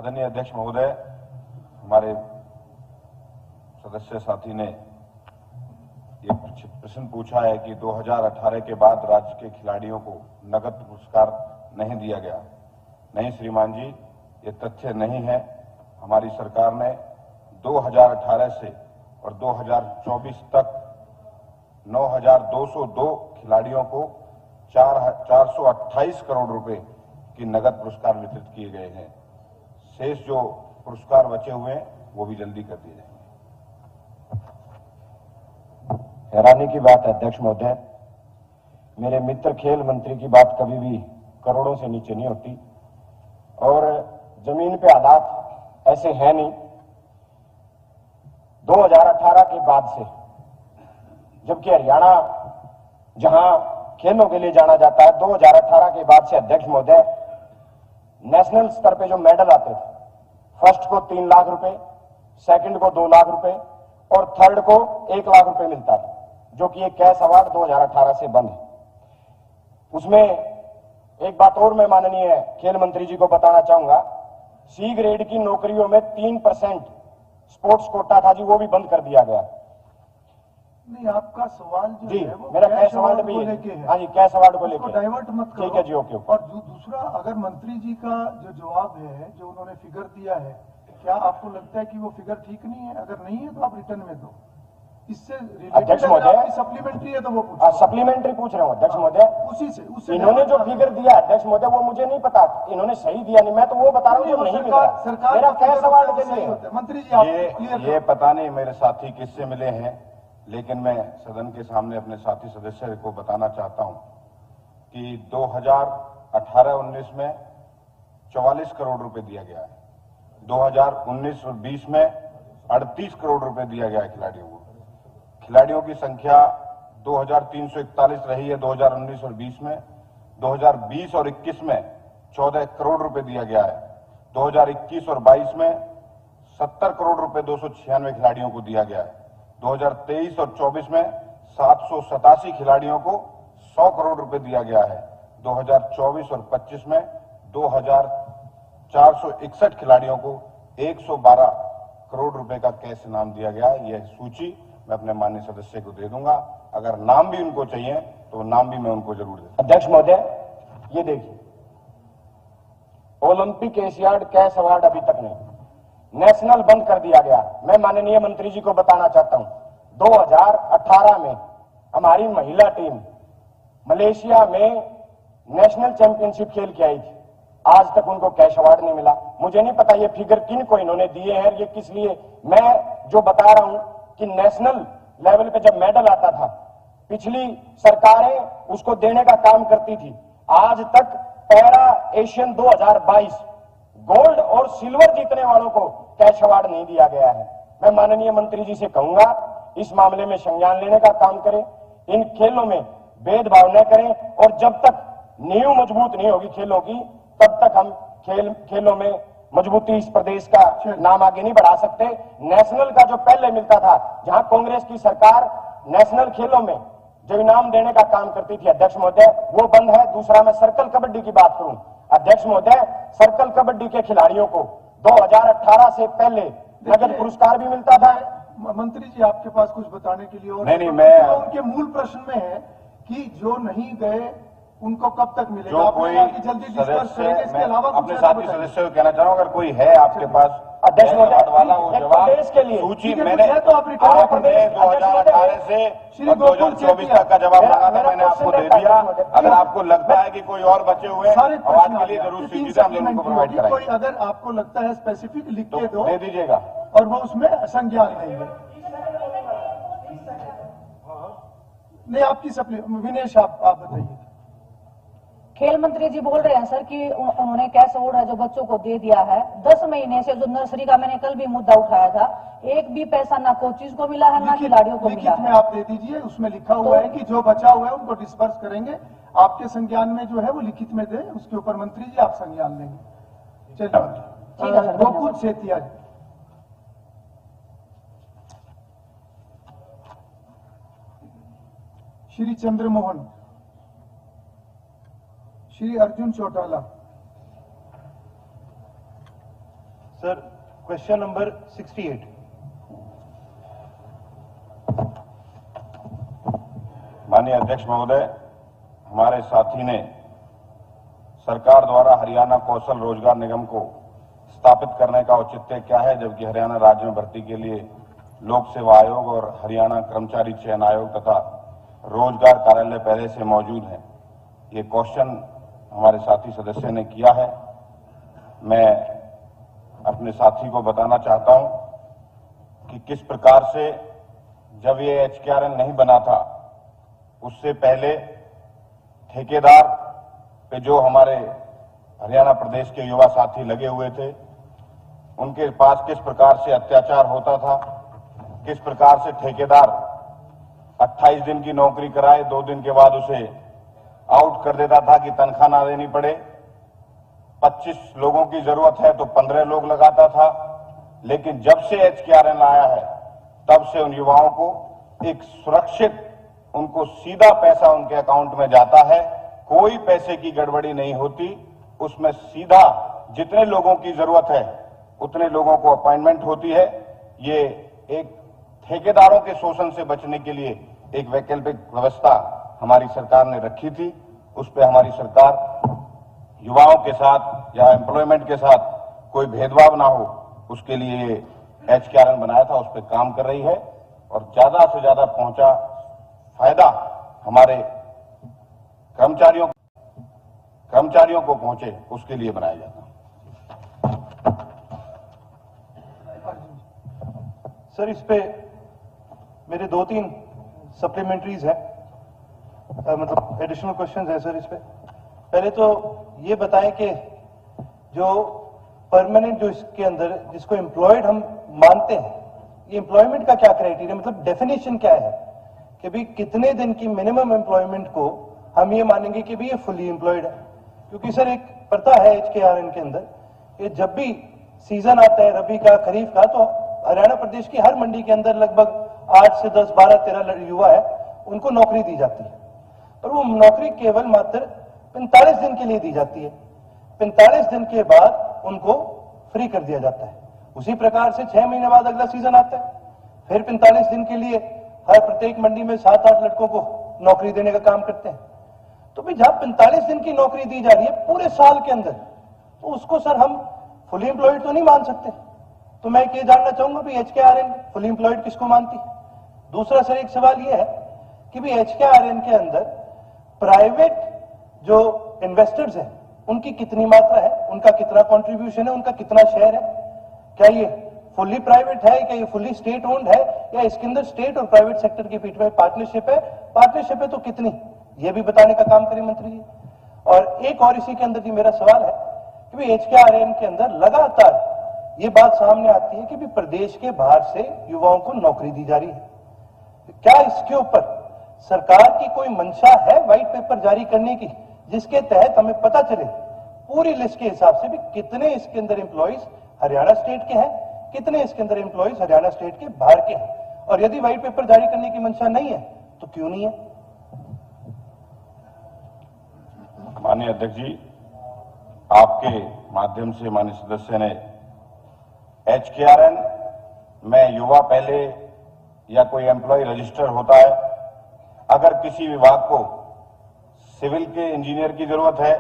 आदरणीय अध्यक्ष महोदय, हमारे सदस्य साथी ने ये प्रश्न पूछा है कि 2018 के बाद राज्य के खिलाड़ियों को नगद पुरस्कार नहीं दिया गया। नहीं श्रीमान जी, ये तथ्य नहीं है। हमारी सरकार ने 2018 से और 2024 तक 9,202 खिलाड़ियों को 428 करोड़ रुपए की नगद पुरस्कार वितरित किए गए हैं। शेष जो पुरस्कार बचे हुए हैं वो भी जल्दी कर दिए जाएंगे। हैरानी की बात है अध्यक्ष महोदय, मेरे मित्र खेल मंत्री की बात कभी भी करोड़ों से नीचे नहीं होती और जमीन पे हालात ऐसे हैं नहीं। 2018 के बाद से, जबकि हरियाणा जहां खेलों के लिए जाना जाता है, 2018 के बाद से अध्यक्ष महोदय नेशनल स्तर पे जो मेडल आते थे, फर्स्ट को 3 लाख रुपए, सेकंड को 2 लाख रुपए और थर्ड को 1 लाख रुपए मिलता था, जो कि एक कैश अवार्ड 2018 से बंद है। उसमें एक बात और मैं माननीय खेल मंत्री जी को बताना चाहूंगा, सी ग्रेड की नौकरियों में 3% स्पोर्ट्स कोटा था जी, वो भी बंद कर दिया गया। नहीं, आपका सवाल जो जी है वो मेरा कैश अवार्ड भी है। हाँ जी, कैश अवार्ड को लेकर डाइवर्ट मत करो। ठीक है जी, ओके। और दूसरा, अगर मंत्री जी का जो जवाब है, जो उन्होंने फिगर दिया है, क्या आपको लगता है कि वो फिगर ठीक नहीं है? अगर नहीं है तो आप रिटर्न में दो। इससे अध्यक्ष महोदय सप्लीमेंट्री है तो वो पूछो। सप्लीमेंट्री पूछ रहा हूँ अध्यक्ष महोदय। उसी इन्होंने जो फिगर दिया अध्यक्ष महोदय वो मुझे नहीं पता इन्होंने सही दिया नहीं, मैं तो वो बता रहा हूँ जो नहीं मिला। मेरा कैश अवार्ड के लिए मंत्री जी ये पता नहीं मेरे साथी किससे मिले हैं, लेकिन मैं सदन के सामने अपने साथी सदस्य को बताना चाहता हूं कि 2018-19 में 44 करोड़ रुपए दिया गया है, 2019 और 20 में 38 करोड़ रुपए दिया गया है खिलाड़ियों को। खिलाड़ियों की संख्या 2341 रही है 2019 और 20 में। 2020 और 21 में 14 करोड़ रुपए दिया गया है। 2021 और 22 में 70 करोड़ रुपए 296 खिलाड़ियों को दिया गया है। 2023 और 24 में 787 खिलाड़ियों को 100 करोड़ रुपए दिया गया है। 2024 और 25 में 2,461 खिलाड़ियों को 112 करोड़ रुपए का कैश इनाम दिया गया है। यह सूची मैं अपने माननीय सदस्य को दे दूंगा। अगर नाम भी उनको चाहिए तो नाम भी मैं उनको जरूर दूंगा। अध्यक्ष महोदय, ये देखिए, ओलंपिक एशियाड कैश अवार्ड अभी तक नहीं, नेशनल बंद कर दिया गया। मैं माननीय मंत्री जी को बताना चाहता हूं, 2018 में हमारी महिला टीम मलेशिया में नेशनल चैंपियनशिप खेल के आई थी, आज तक उनको कैश अवार्ड नहीं मिला। मुझे नहीं पता ये फिगर किन को इन्होंने दिए हैं, ये किस लिए। मैं जो बता रहा हूं कि नेशनल लेवल पे जब मेडल आता था, पिछली सरकारें उसको देने का काम करती थी। आज तक पैरा एशियन 2022 गोल्ड और सिल्वर जीतने वालों को कैश अवार्ड नहीं दिया गया है। मैं माननीय मंत्री जी से कहूंगा इस मामले में संज्ञान लेने का काम करें, इन खेलों में भेदभाव न करें और जब तक नींव मजबूत नहीं होगी खेलों की, तब तक हम खेलों में मजबूती इस प्रदेश का नाम आगे नहीं बढ़ा सकते। नेशनल का जो पहले मिलता था, जहां कांग्रेस की सरकार नेशनल खेलों में जो इनाम देने का काम करती थी अध्यक्ष महोदय, वो बंद है। दूसरा, मैं सर्कल कबड्डी की बात करूं अध्यक्ष महोदय, सर्कल कबड्डी के खिलाड़ियों को 2018 से पहले नगद पुरस्कार भी मिलता था। मंत्री जी, आपके पास कुछ बताने के लिए और नहीं, मैं उनके मूल प्रश्न में है कि जो नहीं गए उनको कब तक मिलेगा? जो कोई जल्दी डिस्कस करेंगे। इसके अलावा अपने साथी सदस्य को कहना चाह रहा हूं, अगर कोई है आपके पास अध्यक्ष महोदय वाला वो जवाब के लिए सूची मैंने तो आप 2018 से 2024 तक का जवाब मांगा था, मैंने आपको दे दिया। अगर आपको लगता है कि कोई और बचे हुए आवाज के लिए जरूर सीधे हम लोगों को प्रोवाइड कराएंगे। अगर आपको लगता है स्पेसिफिक लिख के दो, दे दीजिएगा और वो उसमें संज्ञान लेंगे। नहीं, आपकी विनेश आप बताइए। खेल मंत्री जी बोल रहे हैं सर कि उन्होंने कैश अवार्ड है जो बच्चों को दे दिया है। 10 महीने से जो नर्सरी का मैंने कल भी मुद्दा उठाया था, एक भी पैसा ना कोचिज को मिला है ना खिलाड़ियों को मिला है। में आप दे दीजिए, उसमें लिखा हुआ है कि जो बचा हुआ है उनको डिस्पर्स करेंगे। आपके संज्ञान में जो है वो लिखित में दे, उसके ऊपर मंत्री जी आप संज्ञान लेंगे। चलिए, Gokul Setia ji. Shri Chandramohan, Shri Arjun Chautala, sir, question number 68। माननीय अध्यक्ष महोदय, हमारे साथी ने सरकार द्वारा हरियाणा कौशल रोजगार निगम को स्थापित करने का औचित्य क्या है, जबकि हरियाणा राज्य में भर्ती के लिए लोक सेवा आयोग और हरियाणा कर्मचारी चयन आयोग तथा रोजगार कार्यालय पहले से मौजूद हैं। ये क्वेश्चन हमारे साथी सदस्य ने किया है। मैं अपने साथी को बताना चाहता हूं कि किस प्रकार से जब ये HKRN नहीं बना था, उससे पहले ठेकेदार पे जो हमारे हरियाणा प्रदेश के युवा साथी लगे हुए थे, उनके पास किस प्रकार से अत्याचार होता था, किस प्रकार से ठेकेदार 28 दिन की नौकरी कराए 2 दिन के बाद उसे आउट कर देता था कि तनख्वाह ना देनी पड़े। 25 लोगों की जरूरत है तो 15 लोग लगाता था। लेकिन जब से HKRN आया है, तब से उन युवाओं को एक सुरक्षित, उनको सीधा पैसा उनके अकाउंट में जाता है, कोई पैसे की गड़बड़ी नहीं होती। उसमें सीधा जितने लोगों की जरूरत है उतने लोगों को अपॉइंटमेंट होती है। ये एक ठेकेदारों के शोषण से बचने के लिए एक वैकल्पिक व्यवस्था हमारी सरकार ने रखी थी। उस पर हमारी सरकार युवाओं के साथ या एम्प्लॉयमेंट के साथ कोई भेदभाव ना हो, उसके लिए HKRN बनाया था, उस पर काम कर रही है और ज्यादा से ज्यादा पहुंचा फायदा हमारे कर्मचारियों को पहुंचे, उसके लिए बनाया जाता है। सर, इस पे मेरे 2-3 सप्लीमेंट्रीज हैं, मतलब एडिशनल क्वेश्चंस हैं सर इस पे। पहले तो ये बताएं कि जो परमानेंट, जो इसके अंदर जिसको एम्प्लॉयड हम मानते हैं, ये एम्प्लॉयमेंट का क्या क्राइटेरिया, मतलब डेफिनेशन क्या है कि भाई कितने दिन की मिनिमम एम्प्लॉयमेंट को हम ये मानेंगे कि भाई ये फुली एम्प्लॉयड है। क्योंकि सर एक प्रथा है HKRN के अंदर कि जब भी सीजन आता है रबी का, खरीफ का, तो हरियाणा प्रदेश की हर मंडी के अंदर लगभग 8 से 10, 12, 13 युवा है, उनको नौकरी दी जाती है। पर वो नौकरी केवल मात्र 45 दिन के लिए दी जाती है। 45 दिन के बाद उनको फ्री कर दिया जाता है। उसी प्रकार से 6 महीने बाद अगला सीजन आता है, फिर 45 दिन के लिए हर प्रत्येक मंडी में 7-8 लड़कों को नौकरी देने का काम करते हैं। तो भाई जहां 45 दिन की नौकरी दी जा रही है पूरे साल के अंदर, तो उसको सर हम फुली एम्प्लॉयड तो नहीं मान सकते। तो मैं ये जानना चाहूंगा भी HKRN फुली एम्प्लॉयड किसको मानती। दूसरा सर एक सवाल ये है कि भी HKRN के अंदर प्राइवेट जो इन्वेस्टर्स हैं उनकी कितनी मात्रा है, उनका कितना कंट्रीब्यूशन है, उनका कितना शेयर है, क्या ये फुल्ली प्राइवेट है, क्या ये फुल्ली स्टेट ओन्ड है, या इसके अंदर स्टेट और प्राइवेट सेक्टर के बीच में पार्टनरशिप है, पार्टनरशिप है तो कितनी, ये भी बताने का काम करें मंत्री जी। और एक और इसी के अंदर जी मेरा सवाल है कि भी HKRN के अंदर लगातार ये बात सामने आती है कि भी प्रदेश के बाहर से युवाओं को नौकरी दी जा रही है। क्या इसके ऊपर सरकार की कोई मंशा है व्हाइट पेपर जारी करने की, जिसके तहत हमें पता चले पूरी लिस्ट के हिसाब से भी कितने इसके अंदर एम्प्लॉइज हरियाणा स्टेट के हैं, कितने इसके अंदर एम्प्लॉइज हरियाणा स्टेट के बाहर के हैं, और यदि व्हाइट पेपर जारी करने की मंशा नहीं है तो क्यों नहीं है। माननीय अध्यक्ष जी, आपके माध्यम से माननीय सदस्य ने HKRN में युवा पहले या कोई एम्प्लॉय रजिस्टर होता है, अगर किसी विभाग को सिविल के इंजीनियर की जरूरत है,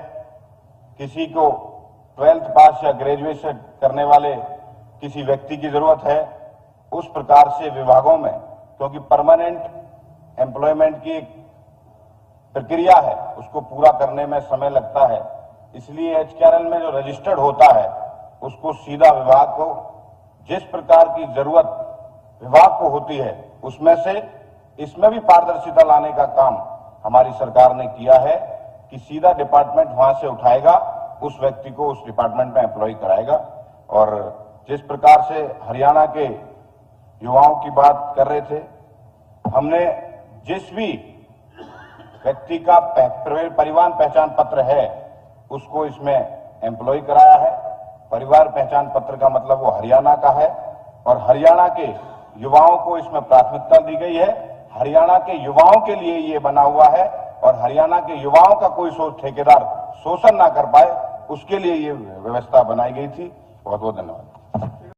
किसी को 12th पास या ग्रेजुएशन करने वाले किसी व्यक्ति की जरूरत है, उस प्रकार से विभागों में, क्योंकि परमानेंट एम्प्लॉयमेंट की एक प्रक्रिया है, उसको पूरा करने में समय लगता है, इसलिए HKRN में जो रजिस्टर्ड होता है उसको सीधा विभाग को जिस प्रकार की जरूरत विभाग को होती है उसमें से इसमें भी पारदर्शिता लाने का काम हमारी सरकार ने किया है कि सीधा डिपार्टमेंट वहां से उठाएगा, उस व्यक्ति को उस डिपार्टमेंट में एम्प्लॉय कराएगा। और जिस प्रकार से हरियाणा के युवाओं की बात कर रहे थे, हमने जिस भी व्यक्ति का परिवार पहचान पत्र है उसको इसमें एम्प्लॉय कराया है। परिवार पहचान पत्र का मतलब वो हरियाणा का है और हरियाणा के युवाओं को इसमें प्राथमिकता दी गई है। हरियाणा के युवाओं के लिए ये बना हुआ है और हरियाणा के युवाओं का कोई ठेकेदार शोषण ना कर पाए, उसके लिए ये व्यवस्था बनाई गई थी। बहुत बहुत धन्यवाद।